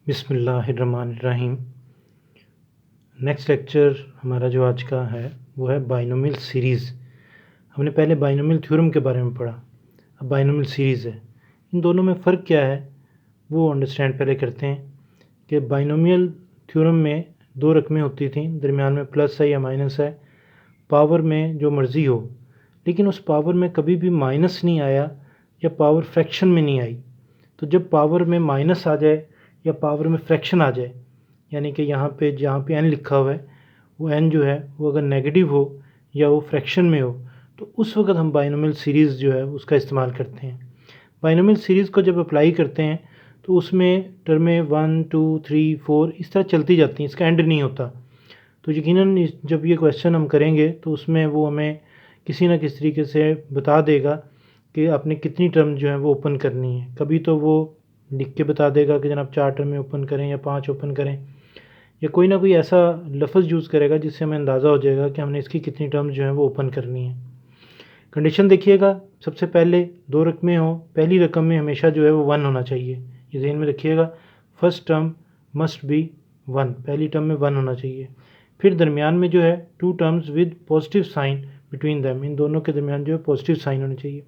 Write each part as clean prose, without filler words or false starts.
बिस्मिल्लाहिर्रहमानिर्रहीम। Next lecture हमारा जो आज का है वो है बाइनोमियल सीरीज़। हमने पहले बाइनोमियल थ्योरम के बारे में पढ़ा, अब बाइनोमियल सीरीज़ है। इन दोनों में फ़र्क क्या है वो अंडरस्टैंड पहले करते हैं कि बाइनोमियल थ्योरम में दो रकमें होती थी, दरमियान में प्लस है या माइनस है, पावर में जो मर्ज़ी हो, लेकिन उस पावर में कभी भी माइनस नहीं आया या पावर फ्रैक्शन में नहीं आई। तो जब पावर में माइनस आ जाए या पावर में फ्रैक्शन आ जाए, यानी कि यहाँ पे जहाँ पे n लिखा हुआ है वो n जो है वो अगर नेगेटिव हो या वो फ्रैक्शन में हो, तो उस वक्त हम बाइनोमियल सीरीज़ जो है उसका इस्तेमाल करते हैं। बाइनोमियल सीरीज़ को जब अप्लाई करते हैं तो उसमें टर्में 1 2 3 4 इस तरह चलती जाती हैं, इसका एंड नहीं होता। तो यकीनन जब ये क्वेश्चन हम करेंगे तो उसमें वो हमें किसी न किसी तरीके से बता देगा कि आपने कितनी टर्म जो है वो ओपन करनी है। कभी तो वो लिख के बता देगा कि जनाब 4 टर्में ओपन करें या 5 ओपन करें, या कोई ना कोई ऐसा लफ्ज़ यूज़ करेगा जिससे हमें अंदाज़ा हो जाएगा कि हमने इसकी कितनी टर्म्स जो हैं वो ओपन करनी है। कंडीशन देखिएगा, सबसे पहले दो रकमें हों, पहली रकम में हमेशा जो है वो 1 होना चाहिए, ये ज़हन में रखिएगा। फर्स्ट टर्म मस्ट बी 1, पहली टर्म में 1 होना चाहिए। फिर दरमियान में जो है two terms with positive sign between them, इन दोनों के दरमियान जो है पॉजिटिव साइन होने चाहिए।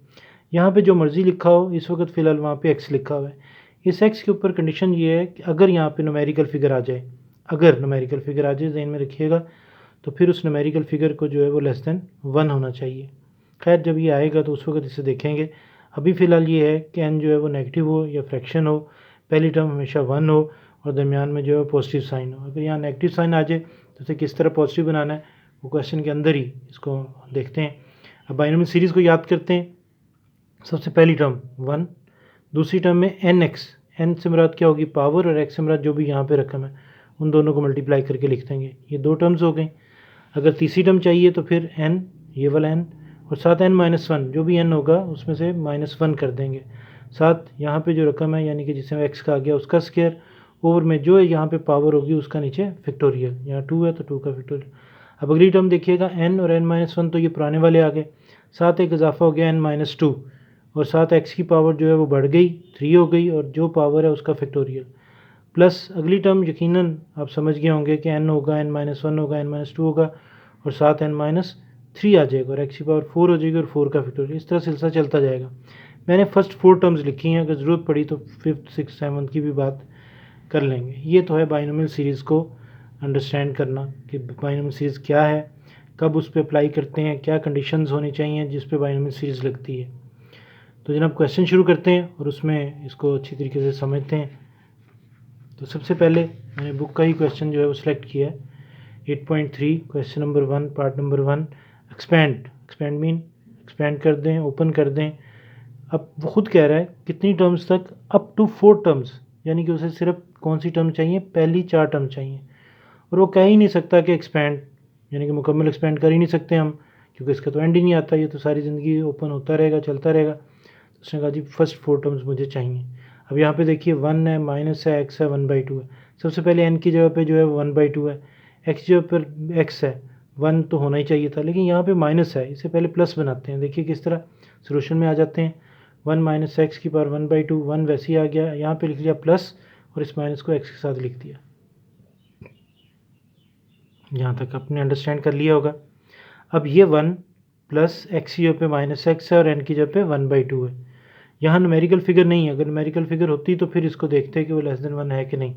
यहाँ पे जो मर्ज़ी लिखा हो, इस वक्त फ़िलहाल वहाँ पे x लिखा हुआ है। इस x के ऊपर कंडीशन ये है कि अगर यहाँ पे न्यूमेरिकल फिगर आ जाए, अगर न्यूमेरिकल फिगर आ जाए ज़हन में रखिएगा, तो फिर उस न्यूमेरिकल फिगर को जो है वो लेस देन 1 होना चाहिए। खैर जब ये आएगा तो उस वक्त इसे देखेंगे। अभी फ़िलहाल ये है कि n जो है वो नेगेटिव हो या फ्रैक्शन हो, पहली टर्म हमेशा 1 हो और दरमियान में जो है पॉजिटिव साइन हो। अगर यहाँ नेगेटिव साइन आ जाए तो इसे किस तरह पॉजिटिव बनाना है वो क्वेश्चन के अंदर ही इसको देखते हैं। अब बाइनोमियल सीरीज़ को याद करते हैं। सबसे पहली टर्म 1, दूसरी टर्म में nx, n से मुराद क्या होगी पावर, और x से मुराद जो भी यहाँ पे रकम है उन दोनों को मल्टीप्लाई करके लिख देंगे। ये दो टर्म्स हो गई। अगर तीसरी टर्म चाहिए तो फिर n, ये वाला n, और साथ n-1 जो भी n होगा उसमें से -1 कर देंगे। साथ यहाँ पे जो रकम है यानी कि जिसमें x का आ गया उसका स्क्वायर, ओवर में जो यहाँ पे पावर होगी उसका नीचे फैक्टोरियल, यहाँ 2 है तो 2 का फैक्टोरियल। अब अगली टर्म देखिएगा, n और n-1 तो ये पुराने वाले आ गए, साथ एक इजाफा हो गया n-2, और साथ x की पावर जो है वो बढ़ गई 3 हो गई, और जो पावर है उसका फैक्टोरियल, प्लस अगली टर्म यकीनन आप समझ गए होंगे कि n होगा, n-1 होगा, n-2 होगा, और साथ n-3 आ जाएगा, और x की पावर 4 हो जाएगी और 4 का फैक्टोरियल। इस तरह सिलसिला चलता जाएगा। मैंने फर्स्ट 4 टर्म्स लिखी हैं, अगर ज़रूरत पड़ी तो 5th 6th 7th की भी बात कर लेंगे। ये तो है बाइनोमियल सीरीज़ को अंडरस्टैंड करना कि बाइनोमियल सीरीज़ क्या है, कब उस पर अप्लाई करते हैं, क्या कंडीशंस होनी चाहिए जिस पे बाइनोमियल सीरीज़ लगती है। तो जनाब क्वेश्चन शुरू करते हैं और उसमें इसको अच्छी तरीके से समझते हैं। तो सबसे पहले मैंने बुक का ही क्वेश्चन जो है वो सिलेक्ट किया है, 8.3 question number 1 part number 1। Expand mean expand कर दें, ओपन कर दें। अब वो खुद कह रहा है कितनी टर्म्स तक, अप टू 4 टर्म्स, यानी कि उसे सिर्फ कौन सी टर्म चाहिए, पहली 4 टर्म चाहिए। और वो कह ही नहीं सकता कि एक्सपेंड, यानी कि मुकम्मल एक्सपेंड कर ही नहीं सकते हम, क्योंकि इसका तो एंड ही नहीं आता, ये तो सारी ज़िंदगी ओपन होता रहेगा, चलता रहेगा। तो उसने कहा जी फर्स्ट 4 टर्म्स मुझे चाहिए। अब यहाँ पे देखिए 1 है, माइनस है, x है, 1/2 है। सबसे पहले n की जगह पे जो है 1/2 है, x जगह पर x है, 1 तो होना ही चाहिए था, लेकिन यहाँ पे माइनस है, इसे पहले प्लस बनाते हैं। देखिए किस तरह सोल्यूशन में आ जाते हैं। 1 माइनस एक्स की पावर 1/2, 1 वैसे ही आ गया, यहाँ पे लिख लिया प्लस और इस माइनस को x के साथ लिख दिया। यहाँ तक आपने अंडरस्टैंड कर लिया होगा। अब ये 1 प्लस एक्स की जगह पे माइनस एक्स है और n की जगह पे 1/2 है। यहाँ न्यूमेरिकल फिगर नहीं है, अगर न्यूमेरिकल फिगर होती तो फिर इसको देखते हैं कि वो लेस देन 1 है कि नहीं।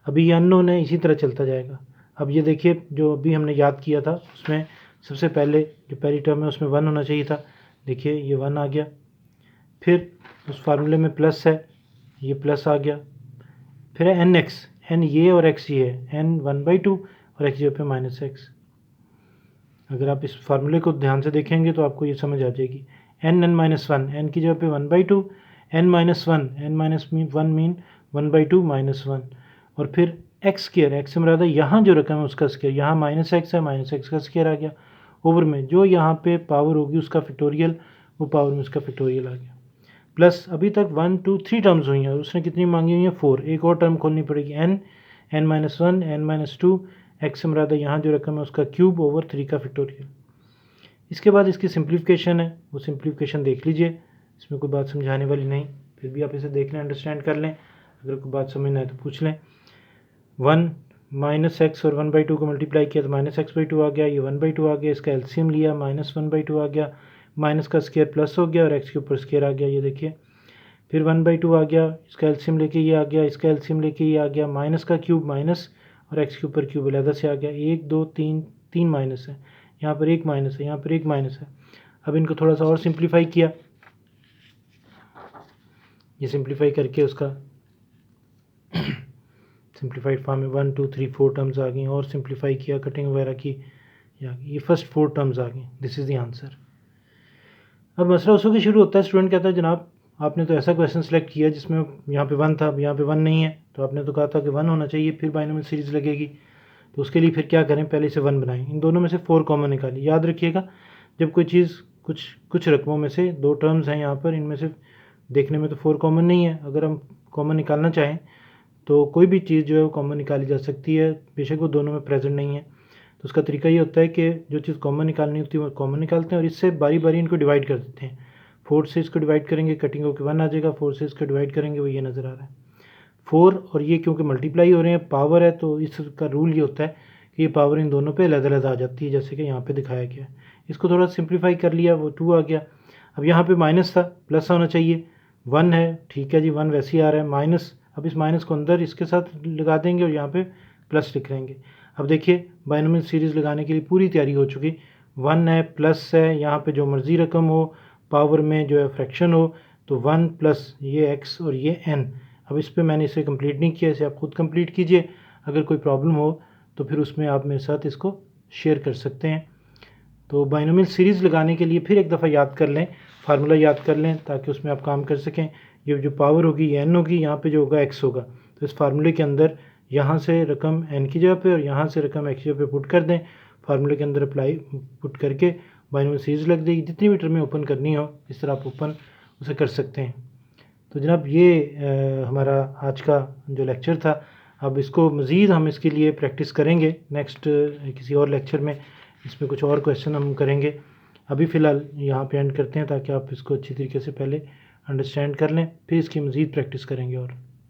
अभी ये अननोन है, इसी तरह चलता जाएगा। अब ये देखिए जो अभी हमने याद किया था उसमें सबसे पहले जो पहली टर्म है उसमें 1 होना चाहिए था। देखिए ये 1 आ गया, फिर उस फार्मूले में प्लस है, ये प्लस आ गया, फिर है एन एक्स, एन ये और एक्स ये है, एन 1/2 और एक्स जगह पे माइनस एक्स। अगर आप इस फार्मूले को ध्यान से देखेंगे तो आपको ये समझ आ जाएगी। n-1, n की जगह पे 1/2, n-1, n-1 मीन 1/2 -1, और फिर एक्स स्क्वायर, एक्स से मुराद है यहाँ जो रकम है उसका स्क्वायर, यहाँ माइनस एक्स है, माइनस एक्स का स्क्वायर आ गया, ओवर में जो यहाँ पे पावर होगी उसका फैक्टोरियल, वो पावर में उसका फैक्टोरियल आ गया। प्लस अभी तक 1 2 3 टर्म्स हुई हैं, उसने कितनी मांगी हुई है 4, एक और टर्म खोलनी पड़ेगी, n-1, n-2, एक्स से मुराद है यहाँ जो रकम है उसका क्यूब ओवर 3 का फैक्टोरियल। इसके बाद इसकी सिंप्लीफिकेशन है, वो सिंप्लीफिकेशन देख लीजिए, इसमें कोई बात समझाने वाली नहीं, फिर भी आप इसे देख लें, अंडरस्टैंड कर लें। अगर कोई बात समझना है तो पूछ लें। 1 माइनस एक्स और 1/2 को मल्टीप्लाई किया तो माइनस एक्स बाई टू आ गया, ये 1/2 आ गया, इसका एलसीएम लिया माइनस 1/2 आ गया, माइनस का स्केयर प्लस हो गया और एक्स के ऊपर स्केयर आ गया, ये देखिए। फिर 1/2 आ गया, इसका एलसीएम लेके ये आ गया, इसका एलसीएम लेके ये आ गया, माइनस का क्यूब माइनस और एक्स के ऊपर क्यूब अलहदा से आ गया। 1 2 3 3 माइनस है, यहाँ पर एक माइनस है, यहाँ पर एक माइनस है। अब इनको थोड़ा सा और सिंप्लीफाई किया, ये सिंप्लीफाई करके उसका सिंप्लीफाइड फॉर्म में 1 2 3 4 टर्म्स आ गई, और सिंप्लीफाई किया, कटिंग वगैरह की, ये फर्स्ट 4 टर्म्स आ गई। This is the answer. अब मसला उसको शुरू होता है, स्टूडेंट कहता है जनाब आपने तो ऐसा क्वेश्चन सेलेक्ट किया जिसमें यहाँ पे 1 था, अब यहाँ पे 1 नहीं है, तो आपने तो कहा था कि 1 होना चाहिए, फिर बाइनोमियल सीरीज़ लगेगी। तो उसके लिए फिर क्या करें, पहले से 1 बनाएं, इन दोनों में से 4 कॉमन निकालिए। याद रखिएगा जब कोई चीज़ कुछ रकमों में से 2 टर्म्स हैं यहाँ पर, इनमें से देखने में तो 4 कॉमन नहीं है, अगर हम कॉमन निकालना चाहें तो कोई भी चीज़ जो है वो कॉमन निकाली जा सकती है, बेशक वो दोनों में प्रेजेंट नहीं है। तो उसका तरीका ये होता है कि जो चीज़ कॉमन निकालनी होती है वो कॉमन निकालते हैं और इससे बारी बारी इनको डिवाइड कर देते हैं। 4 से इसको डिवाइड करेंगे, कटिंग होकर 1 आ जाएगा, 4 से इसको डिवाइड करेंगे, वो ये नज़र आ रहा है 4, और ये क्योंकि मल्टीप्लाई हो रहे हैं, पावर है, तो इसका रूल ये होता है कि ये पावर इन दोनों पे अलग-अलग आ जाती है, जैसे कि यहाँ पे दिखाया गया है। इसको थोड़ा सिंप्लीफाई कर लिया, वो 2 आ गया। अब यहाँ पे माइनस था, प्लस होना चाहिए, 1 है, ठीक है जी, 1 वैसे ही आ रहा है, माइनस, अब इस माइनस को अंदर इसके साथ लगा देंगे और यहाँ पे प्लस लिख लेंगे। अब देखिए बाइनोमियल सीरीज़ लगाने के लिए पूरी तैयारी हो चुकी, 1 है, प्लस है, यहाँ पे जो मर्ज़ी रकम हो, पावर में जो है फ्रैक्शन हो, तो 1 प्लस ये x और ये n। अब इस पे मैंने इसे कंप्लीट नहीं किया, इसे आप खुद कंप्लीट कीजिए। अगर कोई प्रॉब्लम हो तो फिर उसमें आप मेरे साथ इसको शेयर कर सकते हैं। तो बाइनोमियल सीरीज़ लगाने के लिए फिर एक दफ़ा याद कर लें, फार्मूला याद कर लें ताकि उसमें आप काम कर सकें। ये जो पावर होगी ये n होगी, यहाँ पे जो होगा x होगा, तो इस फार्मूले के अंदर यहाँ से रकम n की जगह पे और यहाँ से रकम x की जगह पे पुट कर दें, फार्मूले के अंदर अप्लाई पुट करके बाइनोमियल सीरीज़ लग जाएगी। जितनी भी टर्में ओपन करनी हो इस तरह आप ओपन उसे कर सकते हैं। तो जनाब ये हमारा आज का जो लेक्चर था, अब इसको मज़ीद हम इसके लिए प्रैक्टिस करेंगे नेक्स्ट किसी और लेक्चर में, इसमें कुछ और क्वेश्चन हम करेंगे। अभी फ़िलहाल यहाँ पे एंड करते हैं ताकि आप इसको अच्छी तरीके से पहले अंडरस्टैंड कर लें, फिर इसकी मज़ीद प्रैक्टिस करेंगे और